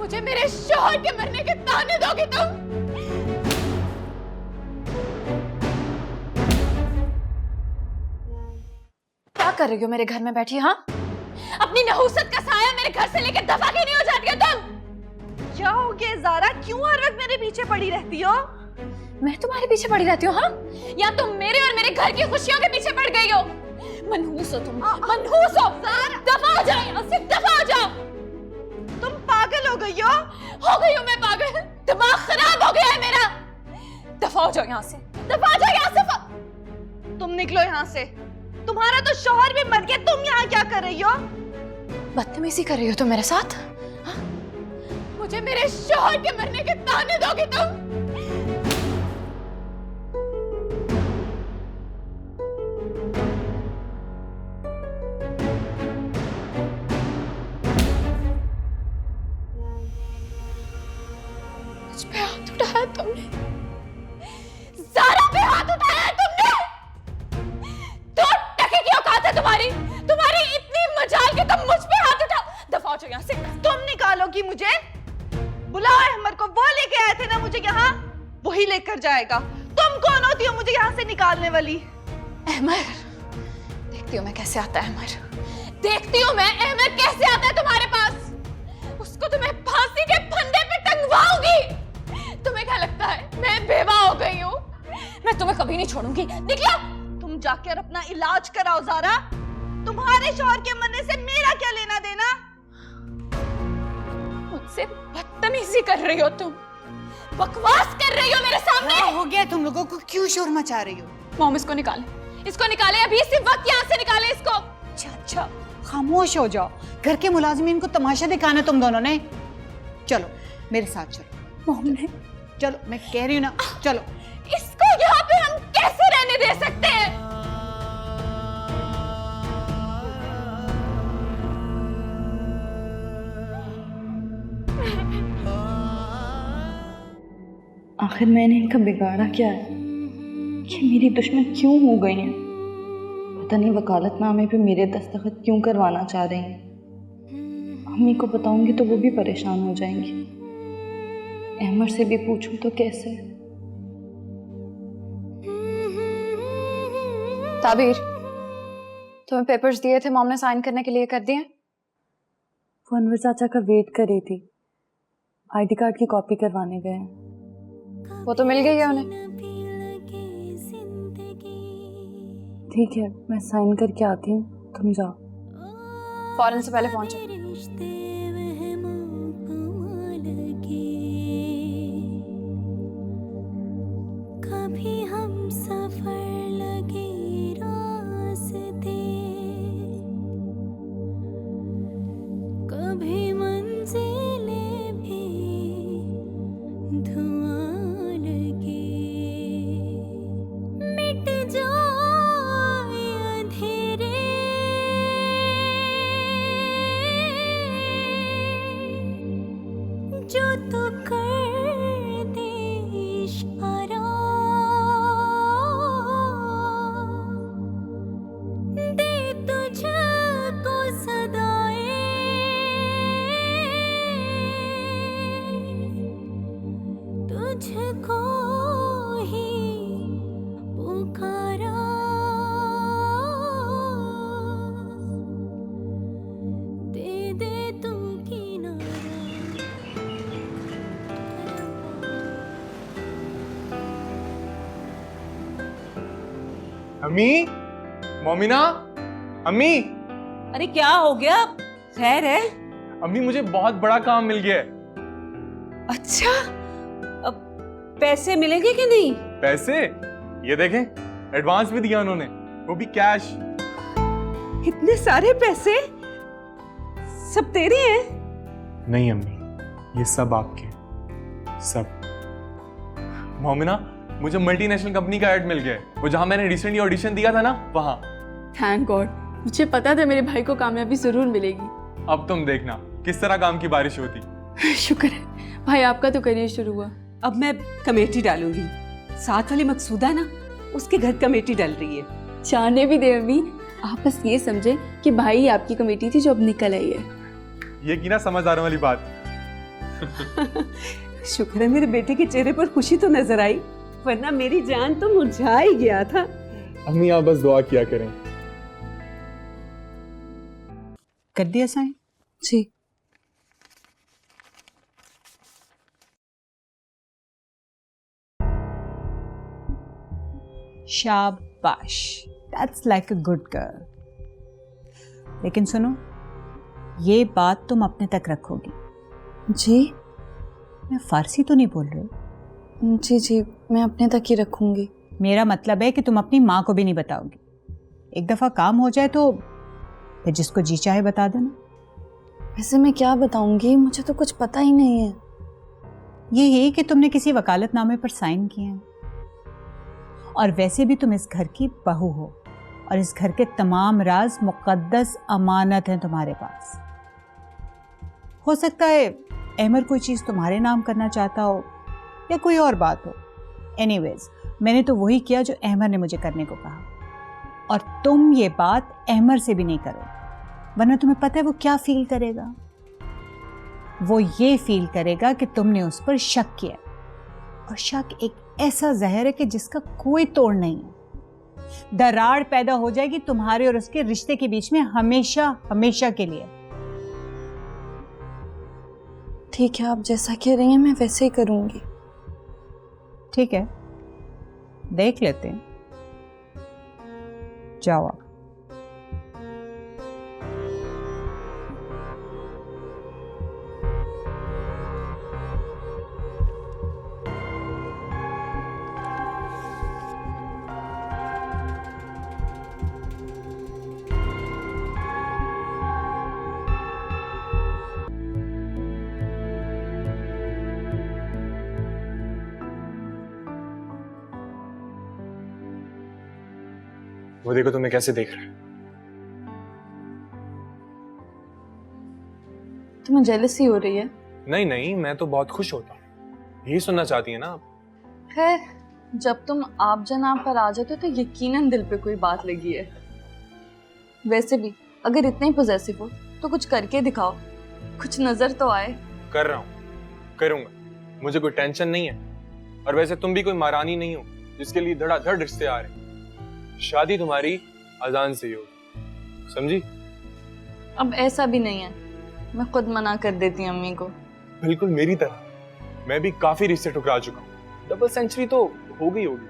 मुझे मेरे शौहर के मरने के ताने दोगे तुम? क्या कर रही हो मेरे घर में बैठी? हाँ, अपनी नहूसत का साया मेरे घर से लेकर दफा क्यों नहीं हो जाती हो तुम? क्या हो गया ज़ारा, क्यों हर वक्त मेरे पीछे पड़ी रहती हो? मैं तुम्हारे पीछे पड़ी रहती हूँ? हाँ, या तुम मेरे और मेरे घर की खुशियों के पीछे पड़ गई हो? मनहूस हो तुम, मनहूस हो। दफा हो जाओ यहाँ से, दफा हो जाओ। तुम पागल हो गई हो? हो गई हूँ मैं पागल, दिमाग खराब हो गया है मेरा। दफा हो जाओ यहाँ से, दफा हो जाओ यहाँ से। तुम निकलो यहाँ से। तुम्हारा तो शौहर भी मर गया, तुम यहाँ क्या कर रही हो? बदतमीजी कर रही हो तुम मेरे साथ? हाँ? मुझे मेरे शौहर के मरने के ताने दोगे तुम? मुझ पे हाथ उठाया तुमने, ज़ारा पे हाथ उठाया तुमने। तो टके की औकात है तुम्हारी, तुम्हारी इतनी मजाल कि तुम मुझ पे हाथ उठाओ। दफा हो जाओ यहाँ से। तुम निकालोगी मुझे? बुलाओ अहमद को, वो लेके आए थे ना मुझे यहाँ, वही लेकर जाएगा। तुम कौन होती हो मुझे यहाँ से निकालने वाली? अहमद, देखती हूँ मैं कैसे आता है अहमद, देखती हूँ मैं अहमद कैसे आता है तुम्हारे पास। उसको तुम्हें फांसी के फंदे पे टंगवाऊंगी। तुम्हें क्या लगता है मैं बेवा हो गई हूँ? मैं तुम्हें कभी नहीं छोड़ूंगी। निकलो। तुम जाकर अपना इलाज कराओ ज़ारा। तुम्हारे शौहर के मरने से मेरा क्या लेना देना? मुझसे बदतमीजी कर रही हो तुम, बकवास कर रही हो मेरे सामने। क्या हो गया तुम लोगों को, क्यों शोर मचा रही हो? मॉम, इसको निकाले, इसको निकाले, अभी इसी वक्त यहाँ से निकाले इसको। अच्छा, खामोश हो जाओ। घर के मुलाजिमीन को तमाशा दिखाना तुम दोनों ने। चलो मेरे साथ चलो। मॉम ने, चलो, मैं कह रही हूँ ना, चलो। इसको यहाँ पे हम कैसे रहने दे सकते हैं? आखिर मैंने इनका बिगाड़ा क्या है कि मेरी दुश्मन क्यों हो गई हैं? पता नहीं वकालतनामे पे मेरे दस्तखत क्यों करवाना चाह रही हैं। अम्मी को बताऊंगी तो वो भी परेशान हो जाएंगी। अहमद से भी पूछूं तो कैसे? ताबीर, तुम्हें पेपर्स दिए थे, मॉम ने साइन करने के लिए कर दिए? वो अनवर चाचा का वेट कर रही थी, आईडी कार्ड की कॉपी करवाने गए हैं। वो तो मिल गई है उन्हें। ठीक है, मैं साइन करके आती हूँ, तुम जाओ। फौरन से पहले पहुंचो। कभी हम सफर लगे रास्ते, कभी मंजिलें भी धुआं लगे, मिट जाए अंधेरे, जो तो कर दे इशारा, दे तुझको सदाएं, तुझको ही पुकारा, दे दे तू किनारा। अम्मी, मोमिना, अम्मी। अरे क्या हो गया? खैर है? अम्मी, मुझे बहुत बड़ा काम मिल गया है। अच्छा, अब पैसे मिलेंगे कि नहीं? पैसे? ये देखें, एडवांस भी दिया उन्होंने, वो भी कैश। इतने सारे पैसे सब तेरे हैं? नहीं अम्मी, ये सब आपके, सब। मोमिना, मुझे मल्टीनेशनल कंपनी का ऐड मिल गया है, वो जहां मैंने रिसेंटली ऑडिशन दिया था ना, वहां। थैंक गॉड, मुझे पता था मेरे भाई को कामयाबी जरूर मिलेगी। अब तुम देखना किस तरह काम की बारिश होती। शुक्र है भाई, आपका तो करियर शुरू हुआ। अब मैं कमेटी डालूंगी। साथ वाली मकसूदा ना, उसके घर कमेटी डल रही है। जाने भी दे अम्मी, आप बस ये समझे कि भाई आपकी कमेटी थी जो अब निकल आई है। ये की ना समझदारों वाली बात। शुक्र है मेरे बेटे के चेहरे पर खुशी तो नजर आई, वरना मेरी जान तो मुरझा ही गया था। अम्मी आप बस दुआ किया करें। कर दिया साइन? जी। शाबाश, that's like a good girl. लेकिन सुनो, ये बात तुम अपने तक रखोगी। जी मैं फारसी तो नहीं बोल रही। जी जी, मैं अपने तक ही रखूंगी। मेरा मतलब है कि तुम अपनी माँ को भी नहीं बताओगी। एक दफ़ा काम हो जाए तो फिर जिसको जी चाहे बता देना। वैसे मैं क्या बताऊंगी, मुझे तो कुछ पता ही नहीं है। यही कि तुमने किसी वकालतनामे पर साइन किए हैं, और वैसे भी तुम इस घर की बहू हो, और इस घर के तमाम राज मुकद्दस अमानत हैं तुम्हारे पास। हो सकता है अहमर कोई चीज़ तुम्हारे नाम करना चाहता हो या कोई और बात हो। एनीवेज, मैंने तो वही किया जो अहमर ने मुझे करने को कहा, और तुम ये बात अहमर से भी नहीं करो, वरना तुम्हें पता है वो क्या फील करेगा। वो ये फील करेगा कि तुमने उस पर शक किया, और शक एक ऐसा जहर है कि जिसका कोई तोड़ नहीं है। दरार पैदा हो जाएगी तुम्हारे और उसके रिश्ते के बीच में, हमेशा हमेशा के लिए। ठीक है, आप जैसा कह रही हैं मैं वैसे ही करूंगी। ठीक है, देख लेते हैं। जाओ आप। वो देखो तुम्हें कैसे देख रहा है। तुम्हें जेलसी हो रही है? नहीं नहीं, मैं तो बहुत खुश होता हूँ। यही सुनना चाहती है ना आप? खैर, जब तुम आप जनाब पर आ जाते हो तो यकीनन दिल पे कोई बात लगी है। वैसे भी अगर इतने ही पॉजेसिव हो तो कुछ करके दिखाओ, कुछ नजर तो आए। कर रहा हूँ, करूंगा, मुझे कोई टेंशन नहीं है। और वैसे तुम भी कोई महारानी नहीं हो जिसके लिए धड़ाधड़ रिश्ते आ रहे हैं। शादी तुम्हारी अजान से ही होगी, समझी? अब ऐसा भी नहीं है, मैं खुद मना कर देती हूँ अम्मी को। बिल्कुल मेरी तरह मैं भी काफी रिश्ते ठुकरा चुका हूँ। डबल सेंचुरी तो हो गई होगी।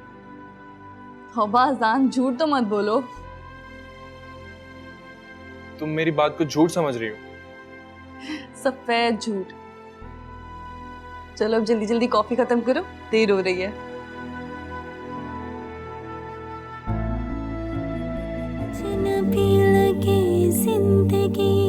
हौबा अजान, झूठ तो मत बोलो। तुम मेरी बात को झूठ समझ रही हो। सफेद झूठ। चलो अब जल्दी जल्दी कॉफी खत्म करो, देर हो रही है। जिन भी लगे जिंदगी